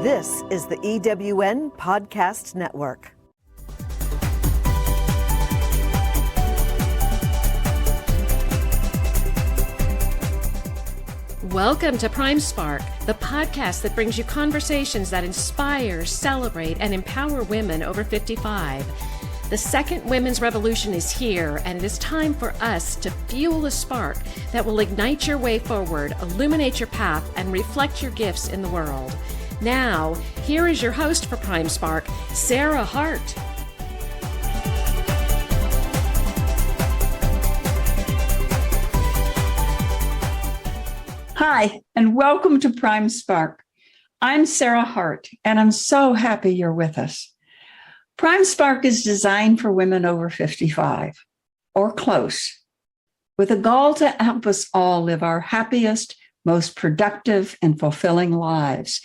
This is the EWN Podcast Network. Welcome to Prime Spark, the podcast that brings you conversations that inspire, celebrate, and empower women over 55. The second women's revolution is here, and it is time for us to fuel a spark that will ignite your way forward, illuminate your path, and reflect your gifts in the world. Now, here is your host for Prime Spark, Sarah Hart. Hi, and welcome to Prime Spark. I'm Sarah Hart, and I'm so happy you're with us. Prime Spark is designed for women over 55 or close, with a goal to help us all live our happiest, most productive, and fulfilling lives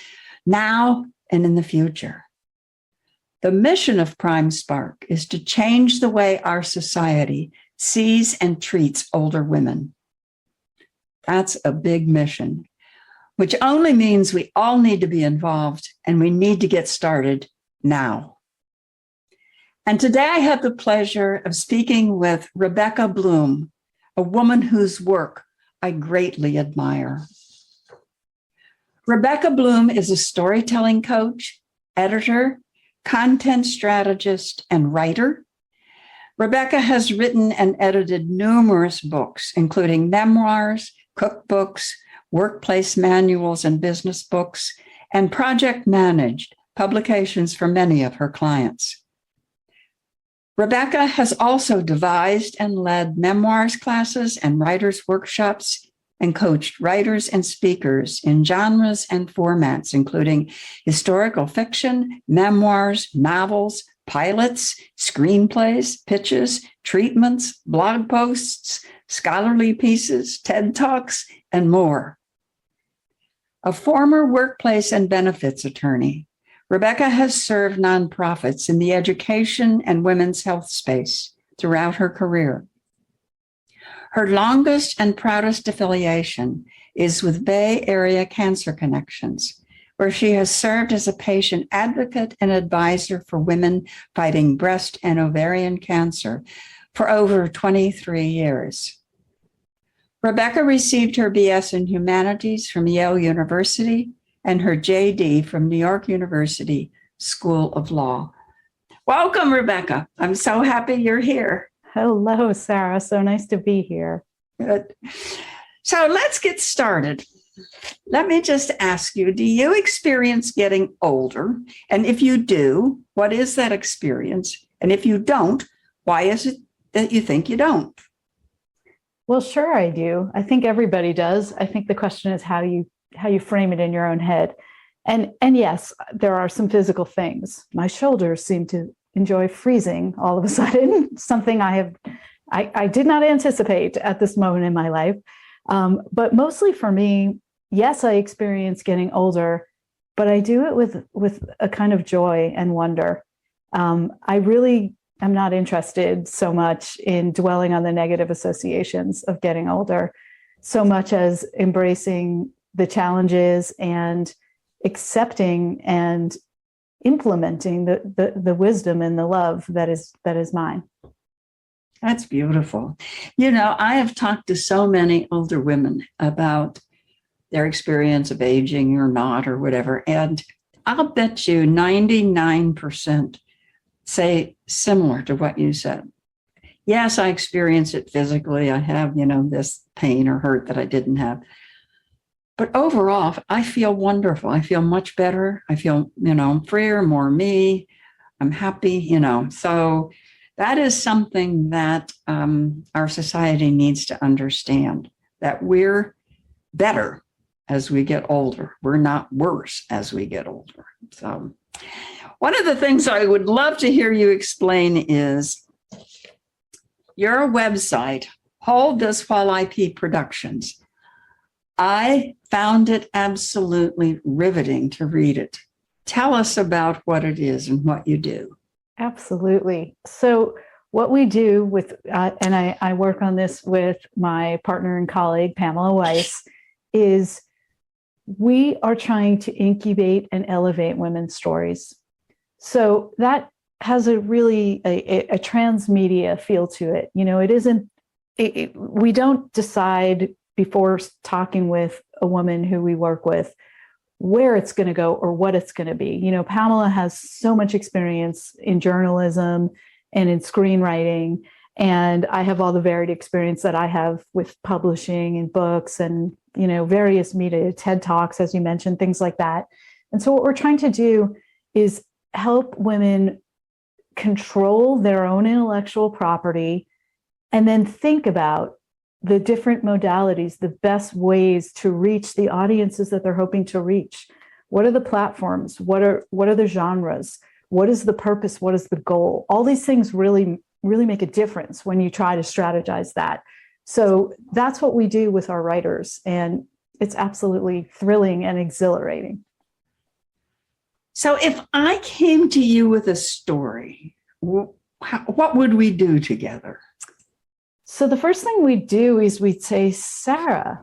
now and in the future. The mission of Prime Spark is to change the way our society sees and treats older women. That's a big mission, which only means we all need to be involved and we need to get started now. And today I have the pleasure of speaking with Rebecca Bloom, a woman whose work I greatly admire. Rebecca Bloom is a storytelling coach, editor, content strategist, and writer. Rebecca has written and edited numerous books, including memoirs, cookbooks, workplace manuals and business books, and project managed publications for many of her clients. Rebecca has also devised and led memoirs classes and writers' workshops and coached writers and speakers in genres and formats, including historical fiction, memoirs, novels, pilots, screenplays, pitches, treatments, blog posts, scholarly pieces, TED Talks, and more. A former workplace and benefits attorney, Rebecca has served nonprofits in the education and women's health space throughout her career. Her longest and proudest affiliation is with Bay Area Cancer Connections, where she has served as a patient advocate and advisor for women fighting breast and ovarian cancer for over 23 years. Rebecca received her BS in Humanities from Yale University and her JD from New York University School of Law. Welcome, Rebecca. I'm so happy you're here. Hello, Sarah. So nice to be here. Good. So let's get started. Let me just ask you, do you experience getting older? And if you do, what is that experience? And if you don't, why is it that you think you don't? Well, sure I do. I think everybody does. I think the question is how you frame it in your own head. And yes, there are some physical things. My shoulders seem to enjoy freezing all of a sudden, something I did not anticipate at this moment in my life. But mostly for me, yes, I experience getting older, but I do it with a kind of joy and wonder. I really am not interested so much in dwelling on the negative associations of getting older, so much as embracing the challenges and accepting and implementing the wisdom and the love that is mine. That's beautiful. You know, I have talked to so many older women about their experience of aging or not or whatever, and I'll bet you 99% say similar to what you said. Yes, I experience it physically. I have, this pain or hurt that I didn't have. But overall, I feel wonderful. I feel much better. I feel, freer, more me. I'm happy, So that is something that our society needs to understand, that we're better as we get older. We're not worse as we get older. So one of the things I would love to hear you explain is your website, Hold This While I Pee Productions. I found it absolutely riveting to read it. Tell us about what it is and what you do. Absolutely. So what we do with, and I work on this with my partner and colleague, Pamela Weiss, is we are trying to incubate and elevate women's stories. So that has a really a transmedia feel to it. It isn't, we don't decide before talking with a woman who we work with where it's going to go or what it's going to be. Pamela has so much experience in journalism and in screenwriting, and I have all the varied experience that I have with publishing and books and, various media, TED Talks, as you mentioned, things like that. And so what we're trying to do is help women control their own intellectual property and then think about the different modalities, the best ways to reach the audiences that they're hoping to reach. What are the platforms? What are the genres? What is the purpose? What is the goal? All these things really make a difference when you try to strategize that. So that's what we do with our writers, and it's absolutely thrilling and exhilarating. So if I came to you with a story, what would we do together? So the first thing we'd do is we'd say, Sarah,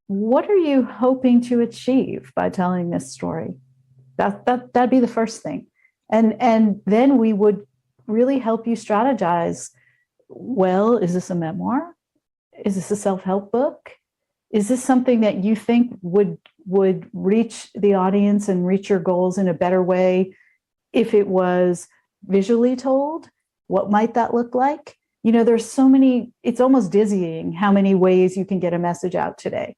what are you hoping to achieve by telling this story? That'd be the first thing. And then we would really help you strategize. Well, is this a memoir? Is this a self-help book? Is this something that you think would reach the audience and reach your goals in a better way if it was visually told? What might that look like? There's so many, it's almost dizzying how many ways you can get a message out today.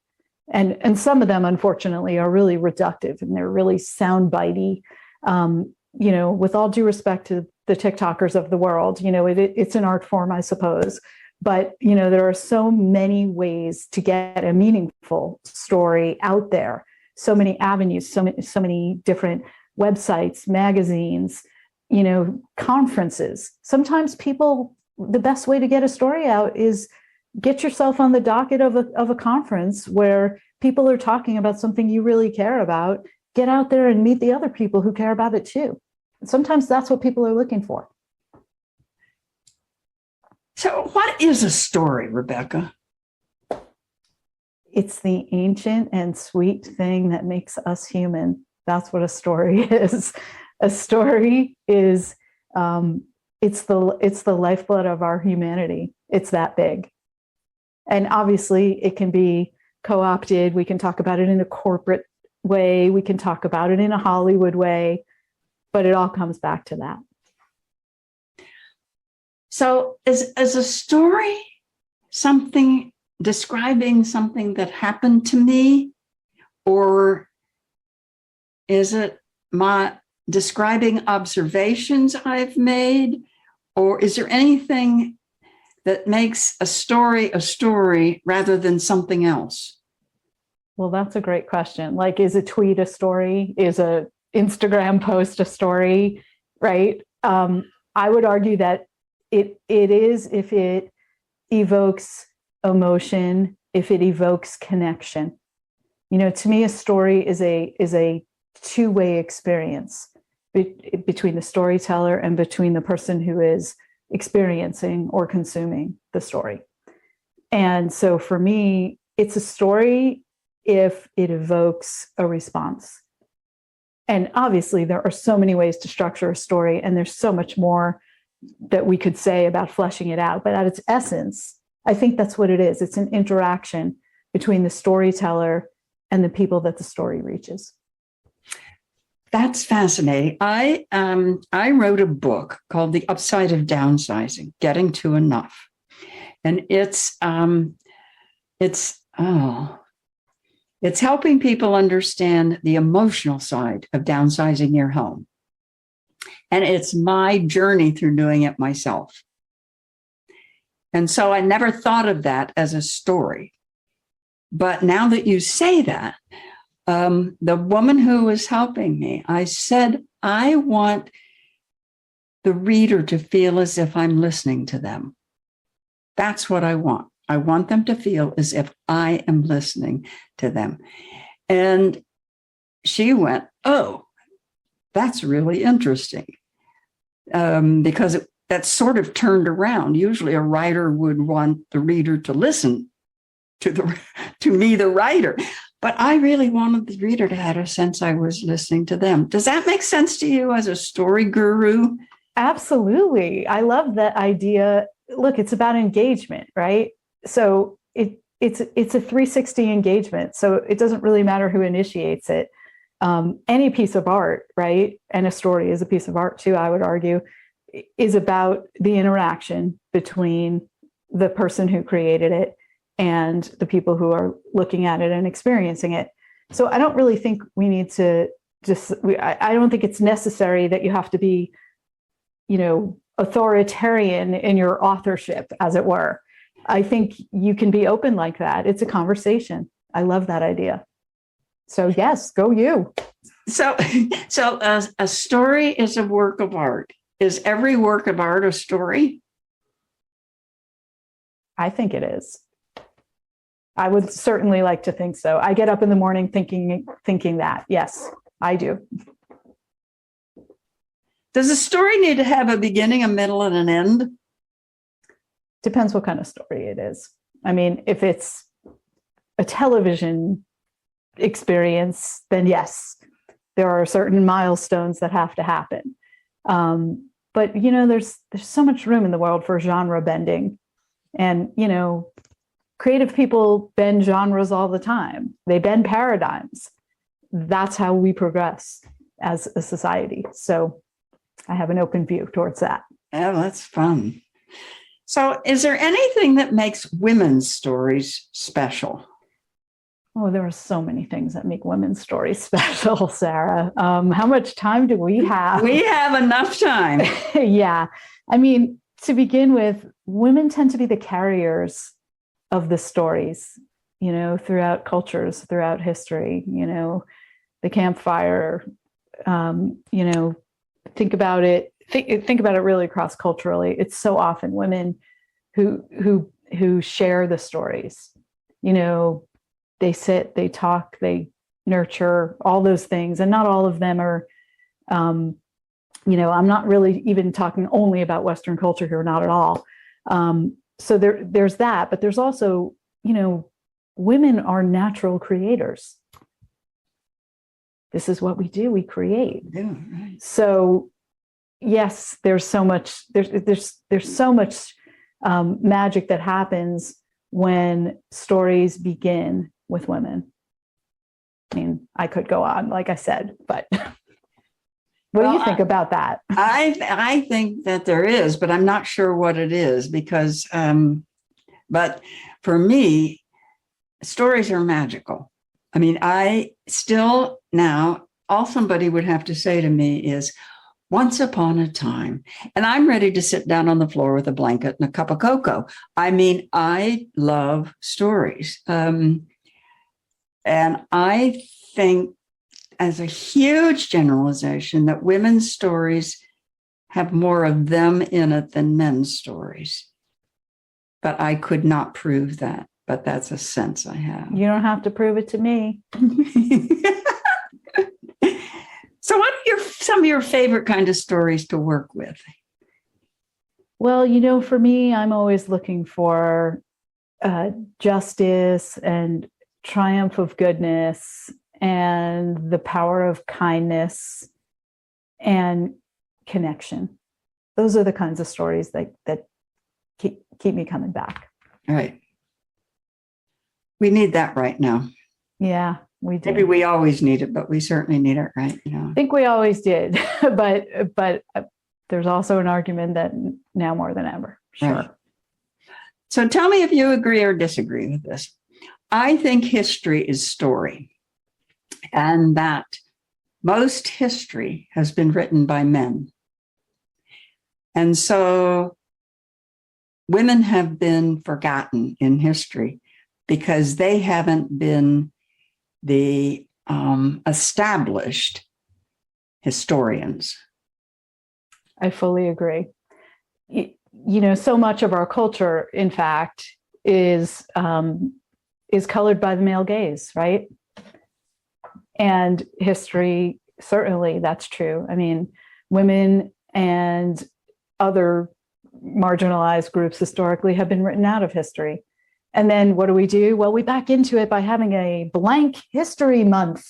And some of them, unfortunately, are really reductive and they're really soundbitey. With all due respect to the TikTokers of the world, it's an art form, I suppose. But, there are so many ways to get a meaningful story out there, so many avenues, so many different websites, magazines, conferences. Sometimes the best way to get a story out is get yourself on the docket of a conference where people are talking about something you really care about. Get out there and meet the other people who care about it too. Sometimes that's what people are looking for. So what is a story, Rebecca? It's the ancient and sweet thing that makes us human. That's what a story is. A story is, it's the lifeblood of our humanity. It's that big. And obviously it can be co-opted. We can talk about it in a corporate way. We can talk about it in a Hollywood way, but it all comes back to that. So is a story something describing something that happened to me, or is it my describing observations I've made, or is there anything that makes a story rather than something else? Well, that's a great question. Like, is a tweet a story? Is a Instagram post a story? Right? I would argue that it is if it evokes emotion, if it evokes connection. To me, a story is a two-way experience between the storyteller and between the person who is experiencing or consuming the story. And so for me, it's a story if it evokes a response. And obviously there are so many ways to structure a story, and there's so much more that we could say about fleshing it out. But at its essence, I think that's what it is. It's an interaction between the storyteller and the people that the story reaches. That's fascinating. I wrote a book called The Upside of Downsizing, Getting to Enough. And it's helping people understand the emotional side of downsizing your home. And it's my journey through doing it myself. And so I never thought of that as a story. But now that you say that, the woman who was helping me, I said, I want the reader to feel as if I'm listening to them. That's what I want. I want them to feel as if I am listening to them. And she went, oh, that's really interesting. Because that's sort of turned around. Usually a writer would want the reader to listen to me, the writer. But I really wanted the reader to have a sense I was listening to them. Does that make sense to you as a story guru? Absolutely. I love that idea. Look, it's about engagement, right? So it's a 360 engagement. So it doesn't really matter who initiates it. Any piece of art, right? And a story is a piece of art too, I would argue, is about the interaction between the person who created it and the people who are looking at it and experiencing it. So I don't really think we need to I don't think it's necessary that you have to be, authoritarian in your authorship, as it were. I think you can be open like that. It's a conversation. I love that idea. So yes, go you. So a story is a work of art. Is every work of art a story? I think it is. I would certainly like to think so. I get up in the morning thinking that. Yes, I do. Does a story need to have a beginning, a middle, and an end? Depends what kind of story it is. I mean, if it's a television experience, then yes, there are certain milestones that have to happen. But there's so much room in the world for genre bending, and creative people bend genres all the time. They bend paradigms. That's how we progress as a society. So I have an open view towards that. Oh, that's fun. So is there anything that makes women's stories special? Oh, there are so many things that make women's stories special, Sarah. How much time do we have? We have enough time. Yeah. I mean, to begin with, women tend to be the carriers of the stories, throughout cultures, throughout history, the campfire, think about it really cross-culturally. It's so often women who share the stories. They sit, they talk, they nurture, all those things. And not all of them are, I'm not really even talking only about Western culture here, not at all. So there's that, but there's also, women are natural creators. This is what we do, we create. Yeah, right. So yes, there's so much magic that happens when stories begin with women. I mean, I could go on, like I said, but what do you think about that? I think that there is, but I'm not sure what it is because, but for me, stories are magical. I mean, I still now, all somebody would have to say to me is, once upon a time, and I'm ready to sit down on the floor with a blanket and a cup of cocoa. I mean, I love stories. And I think as a huge generalization that women's stories have more of them in it than men's stories. But I could not prove that, but that's a sense I have. You don't have to prove it to me. So what are some of your favorite kind of stories to work with? Well, for me, I'm always looking for justice and triumph of goodness and the power of kindness and connection. Those are the kinds of stories that keep me coming back. All right. We need that right now. Yeah, we do. Maybe we always need it, but we certainly need it right now. I think we always did, but there's also an argument that now more than ever. Sure. Right. So tell me if you agree or disagree with this. I think history is story, and that most history has been written by men. And so women have been forgotten in history because they haven't been the established historians. I fully agree. So much of our culture, in fact, is colored by the male gaze, right? And history, certainly that's true. I mean, women and other marginalized groups historically have been written out of history. And then what do? Well, we back into it by having a blank history month.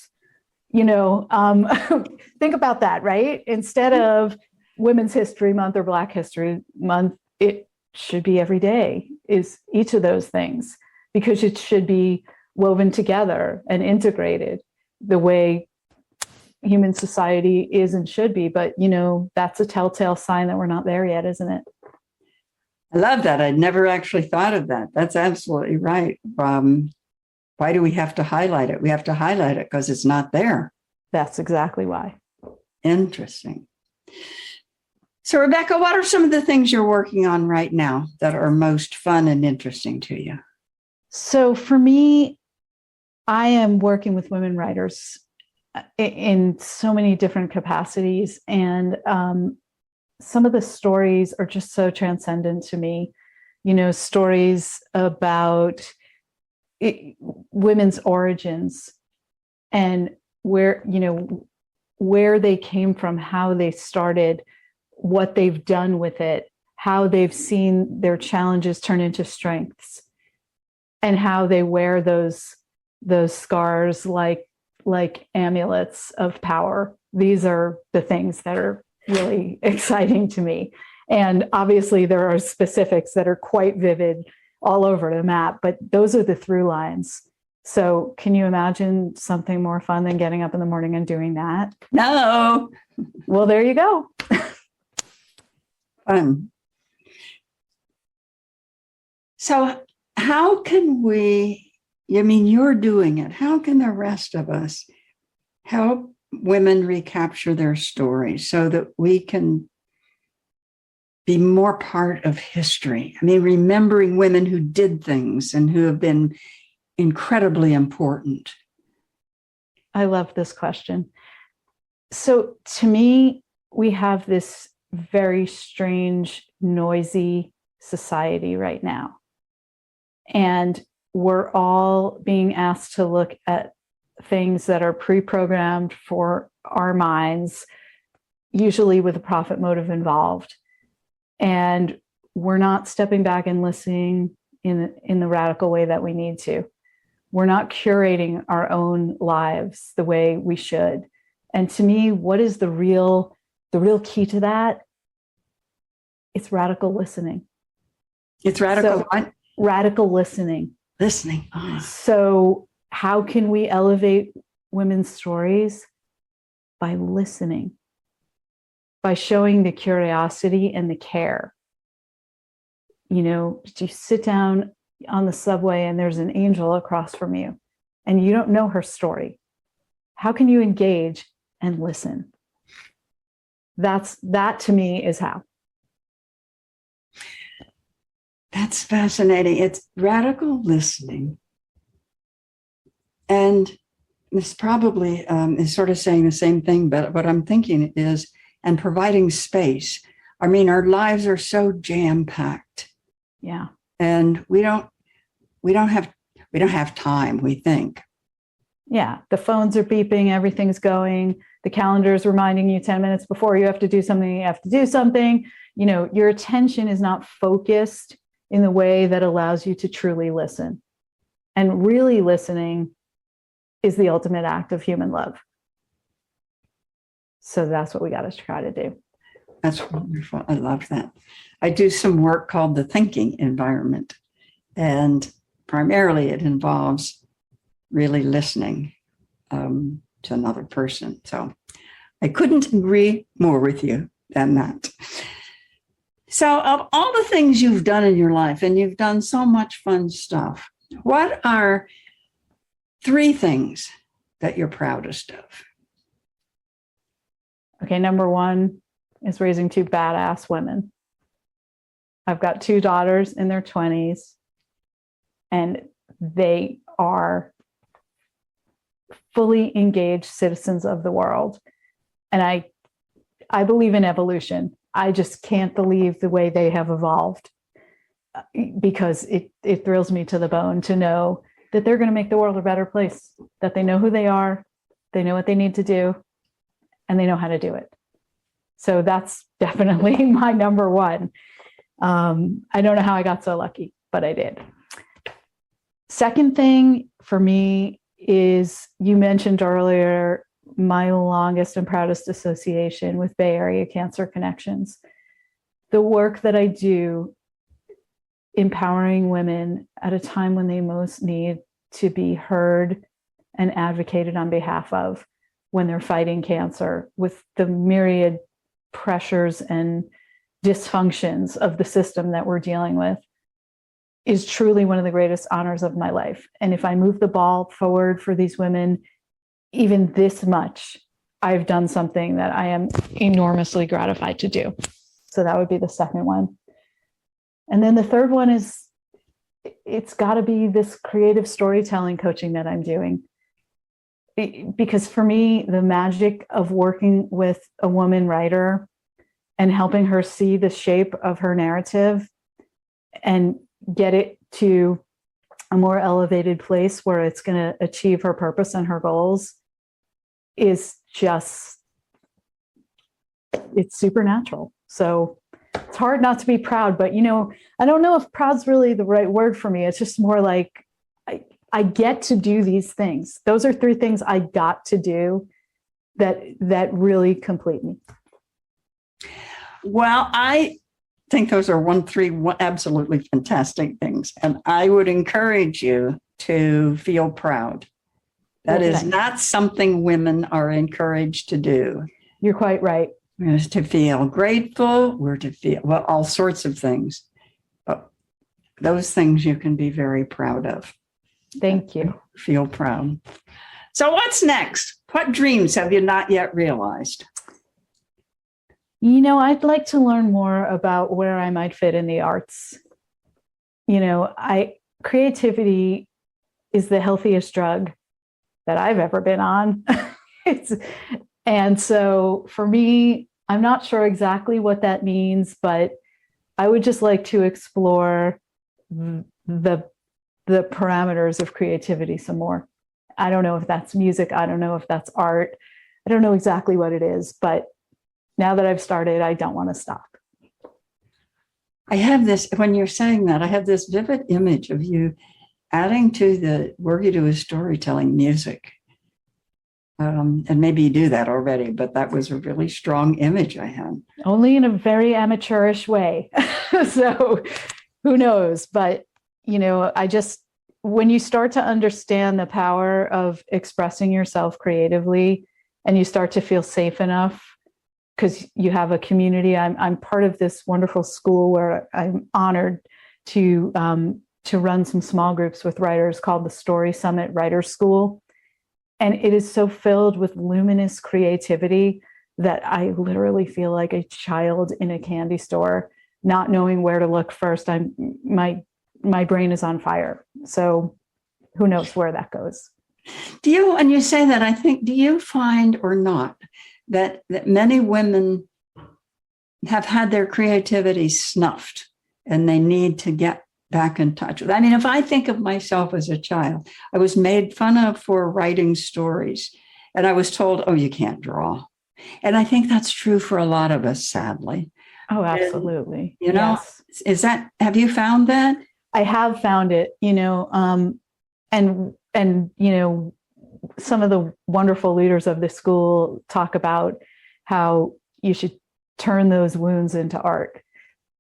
Think about that, right? Instead of Women's History Month or Black History Month, it should be every day is each of those things, because it should be woven together and integrated the way human society is and should be. But, that's a telltale sign that we're not there yet, isn't it? I love that. I'd never actually thought of that. That's absolutely right. Why do we have to highlight it? We have to highlight it because it's not there. That's exactly why. Interesting. So, Rebecca, what are some of the things you're working on right now that are most fun and interesting to you? So for me, I am working with women writers in so many different capacities. And some of the stories are just so transcendent to me. Stories about women's origins and where they came from, how they started, what they've done with it, how they've seen their challenges turn into strengths, and how they wear those scars like amulets of power. These are the things that are really exciting to me. And obviously there are specifics that are quite vivid all over the map, but those are the through lines. So can you imagine something more fun than getting up in the morning and doing that? No. Well, there you go. Fun. So how can you're doing it. How can the rest of us help women recapture their stories so that we can be more part of history? Remembering women who did things and who have been incredibly important. I love this question. So to me, we have this very strange, noisy society right now. And we're all being asked to look at things that are pre-programmed for our minds, usually with a profit motive involved. And we're not stepping back and listening in the radical way that we need to. We're not curating our own lives the way we should. And to me, what is the real key to that? It's radical listening. It's radical what? Radical listening. Listening. Oh. So how can we elevate women's stories? By listening, by showing the curiosity and the care. You sit down on the subway and there's an angel across from you and you don't know her story. How can you engage and listen? That to me is how. That's fascinating. It's radical listening. And this probably is sort of saying the same thing, but what I'm thinking is, and providing space. Our lives are so jam-packed. Yeah. And we don't have time, we think. Yeah. The phones are beeping, everything's going, the calendar is reminding you 10 minutes before you have to do something, your attention is not focused in the way that allows you to truly listen. And really listening is the ultimate act of human love. So that's what we got to try to do. That's wonderful. I love that. I do some work called the thinking environment. And primarily it involves really listening to another person. So I couldn't agree more with you than that. So of all the things you've done in your life, and you've done so much fun stuff, what are 3 things that you're proudest of? Okay, number 1 is raising 2 badass women. I've got 2 daughters in their 20s, and they are fully engaged citizens of the world. And I believe in evolution. I just can't believe the way they have evolved, because it thrills me to the bone to know that they're going to make the world a better place, that they know who they are, they know what they need to do, and they know how to do it. So that's definitely my number 1. I don't know how I got so lucky, but I did. Second thing for me is, you mentioned earlier my longest and proudest association with Bay Area Cancer Connections. The work that I do empowering women at a time when they most need to be heard and advocated on behalf of when they're fighting cancer, with the myriad pressures and dysfunctions of the system that we're dealing with, is truly one of the greatest honors of my life. And if I move the ball forward for these women even this much, I've done something that I am enormously gratified to do. So that would be the second one. And then the third one is, it's got to be this creative storytelling coaching that I'm doing. Because for me, the magic of working with a woman writer and helping her see the shape of her narrative and get it to a more elevated place where it's going to achieve her purpose and her goals is just, it's supernatural. So it's hard not to be proud, but I don't know if proud's really the right word for me. It's just more like I get to do these things. Those are three things I got to do that really complete me. Well, I think those are three absolutely fantastic things. And I would encourage you to feel proud. That is not something women are encouraged to do. You're quite right. We're to feel grateful. We're to feel, well, all sorts of things. But those things you can be very proud of. Thank you. Feel proud. So what's next? What dreams have you not yet realized? I'd like to learn more about where I might fit in the arts. Creativity is the healthiest drug that I've ever been on. And so for me, I'm not sure exactly what that means, but I would just like to explore the parameters of creativity some more. I don't know if that's music. I don't know if that's art. I don't know exactly what it is, but now that I've started, I don't want to stop. I have this, when you're saying that, I have this vivid image of you adding to the work you do with storytelling music. And maybe you do that already, but that was a really strong image I had. Only in a very amateurish way. So who knows? But, when you start to understand the power of expressing yourself creatively and you start to feel safe enough because you have a community. I'm part of this wonderful school where I'm honored to run some small groups with writers called the Story Summit Writers School. And it is so filled with luminous creativity that I literally feel like a child in a candy store, not knowing where to look first. My brain is on fire. So who knows where that goes. And you say that, I think, do you find or not that many women have had their creativity snuffed and they need to get back in touch with? I mean, if I think of myself as a child, I was made fun of for writing stories and I was told, oh, you can't draw. And I think that's true for a lot of us, sadly. Oh, absolutely. And, yes. Have you found that? I have found it, and some of the wonderful leaders of the school talk about how you should turn those wounds into art,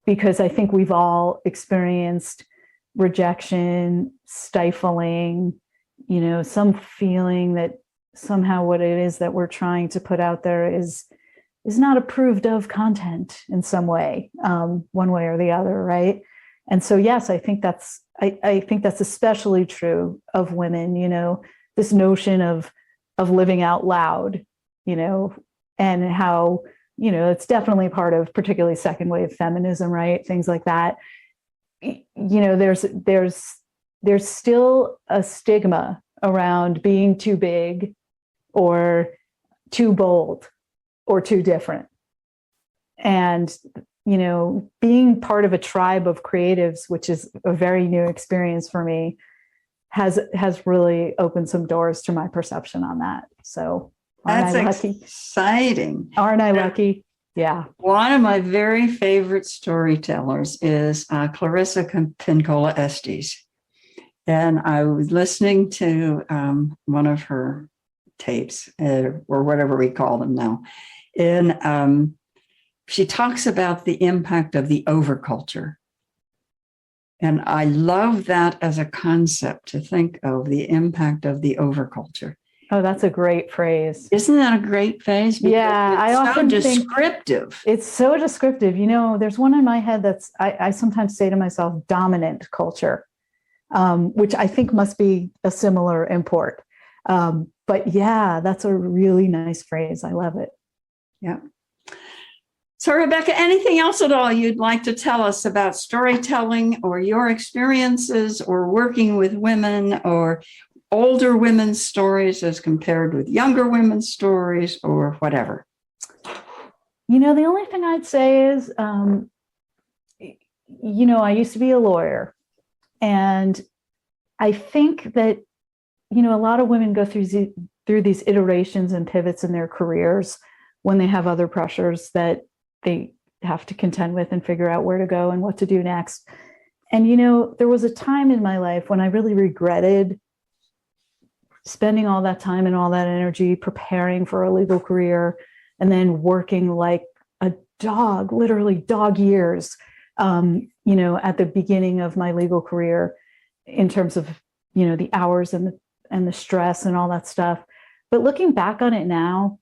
because I think we've all experienced rejection, stifling, some feeling that somehow what it is that we're trying to put out there is not approved of content in some way, one way or the other, right? And so, yes, I think that's especially true of women, this notion of living out loud, and how, it's definitely part of particularly second wave feminism, right? Things like that. There's still a stigma around being too big or too bold or too different. And being part of a tribe of creatives, which is a very new experience for me, has really opened some doors to my perception on that. So that's exciting. Aren't I lucky? Yeah. One of my very favorite storytellers is Clarissa Pinkola Estes. And I was listening to one of her tapes, or whatever we call them now. And she talks about the impact of the overculture. And I love that as a concept, to think of the impact of the overculture. Oh, that's a great phrase. Isn't that a great phrase? Because yeah, I often descriptive. Think it's so descriptive. You know, there's one in my head that's, I sometimes say to myself, dominant culture, which I think must be a similar import. But yeah, that's a really nice phrase. I love it. Yeah. So, Rebecca, anything else at all you'd like to tell us about storytelling, or your experiences, or working with women, or older women's stories as compared with younger women's stories, or whatever? You know, the only thing I'd say is, you know, I used to be a lawyer, and I think that, you know, a lot of women go through these iterations and pivots in their careers when they have other pressures that they have to contend with and figure out where to go and what to do next. And, you know, there was a time in my life when I really regretted spending all that time and all that energy preparing for a legal career, and then working like a dog, literally dog years, you know, at the beginning of my legal career, in terms of, you know, the hours and the stress and all that stuff. But looking back on it now,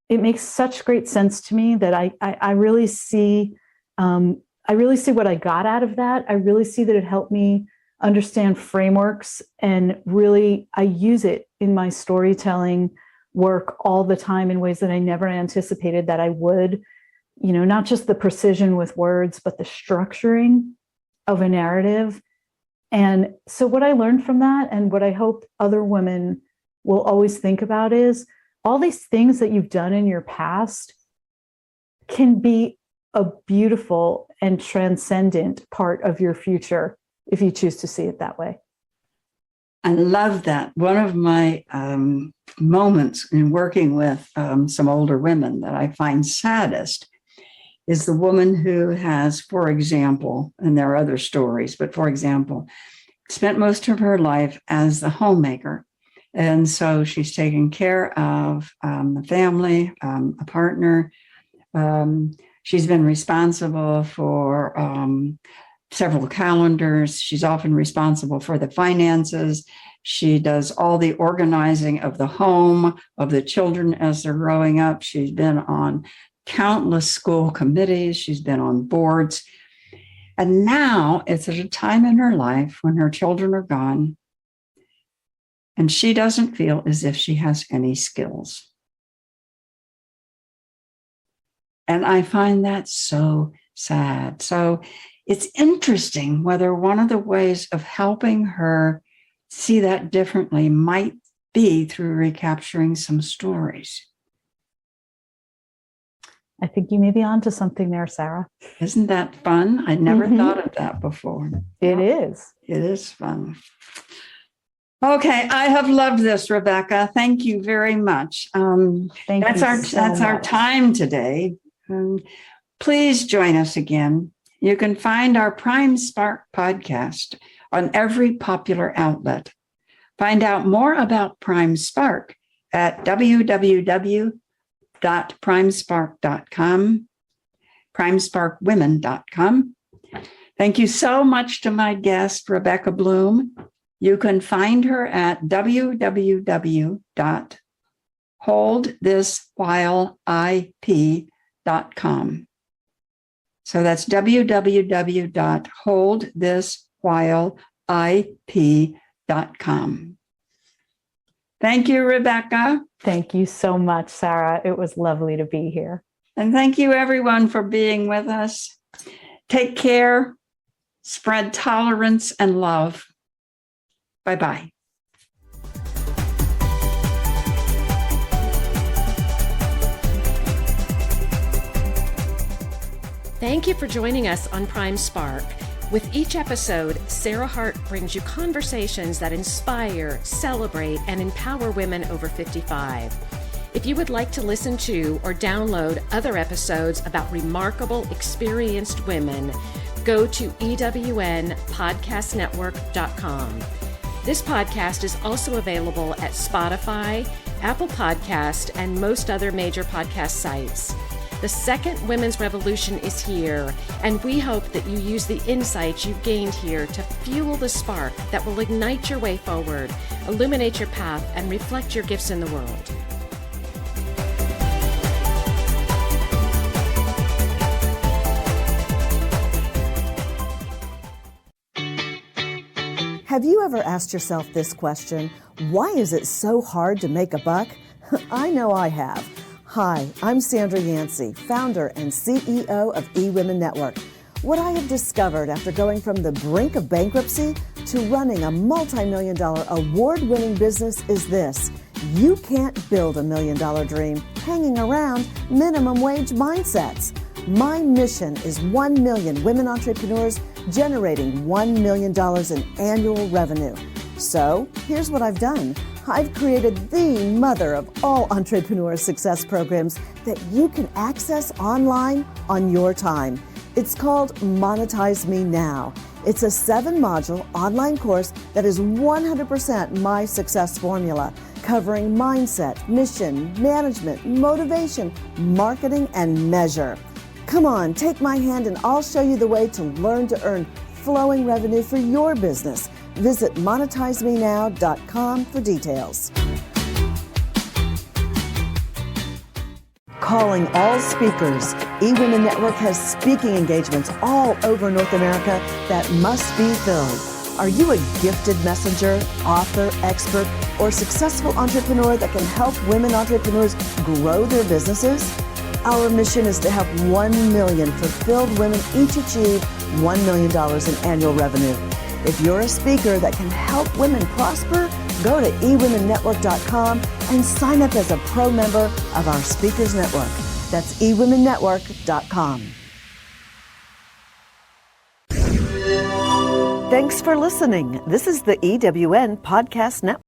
it makes such great sense to me that I really see what I got out of that. I really see that it helped me understand frameworks, and really I use it in my storytelling work all the time in ways that I never anticipated that I would. You know, not just the precision with words, but the structuring of a narrative. And so what I learned from that, and what I hope other women will always think about, is all these things that you've done in your past can be a beautiful and transcendent part of your future if you choose to see it that way. I love that. One of my moments in working with some older women that I find saddest is the woman who has, for example, and there are other stories, but for example, spent most of her life as the homemaker. And so she's taken care of a family, a partner. She's been responsible for several calendars. She's often responsible for the finances. She does all the organizing of the home, of the children as they're growing up. She's been on countless school committees. She's been on boards. And now it's at a time in her life when her children are gone, and she doesn't feel as if she has any skills. And I find that so sad. So it's interesting whether one of the ways of helping her see that differently might be through recapturing some stories. I think you may be onto something there, Sarah. Isn't that fun? I'd never thought of that before. It is. It is fun. Okay, I have loved this, Rebecca. Thank you very much. That's our time today. Please join us again. You can find our Prime Spark podcast on every popular outlet. Find out more about Prime Spark at www.primespark.com, primesparkwomen.com. Thank you so much to my guest, Rebecca Bloom. You can find her at www.holdthiswhileip.com. So that's www.holdthiswhileip.com. Thank you, Rebecca. Thank you so much, Sarah. It was lovely to be here. And thank you, everyone, for being with us. Take care, spread tolerance and love. Bye-bye. Thank you for joining us on Prime Spark. With each episode, Sarah Hart brings you conversations that inspire, celebrate, and empower women over 55. If you would like to listen to or download other episodes about remarkable, experienced women, go to ewnpodcastnetwork.com. This podcast is also available at Spotify, Apple Podcast, and most other major podcast sites. The second women's revolution is here, and we hope that you use the insights you've gained here to fuel the spark that will ignite your way forward, illuminate your path, and reflect your gifts in the world. Have you ever asked yourself this question? Why is it so hard to make a buck? I know I have. Hi, I'm Sandra Yancey, founder and CEO of eWomen Network. What I have discovered after going from the brink of bankruptcy to running a multi-million-dollar award-winning business is this. You can't build $1 million dream hanging around minimum wage mindsets. My mission is 1 million women entrepreneurs generating $1 million in annual revenue. So here's what I've done. I've created the mother of all entrepreneur success programs that you can access online on your time. It's called Monetize Me Now. It's a 7-module online course that is 100% my success formula, covering mindset, mission, management, motivation, marketing, and measure. Come on, take my hand and I'll show you the way to learn to earn flowing revenue for your business. Visit monetizemenow.com for details. Calling all speakers, eWomen Network has speaking engagements all over North America that must be filled. Are you a gifted messenger, author, expert, or successful entrepreneur that can help women entrepreneurs grow their businesses? Our mission is to help 1 million fulfilled women each achieve $1 million in annual revenue. If you're a speaker that can help women prosper, go to eWomenNetwork.com and sign up as a pro member of our Speakers Network. That's eWomenNetwork.com. Thanks for listening. This is the EWN Podcast Network.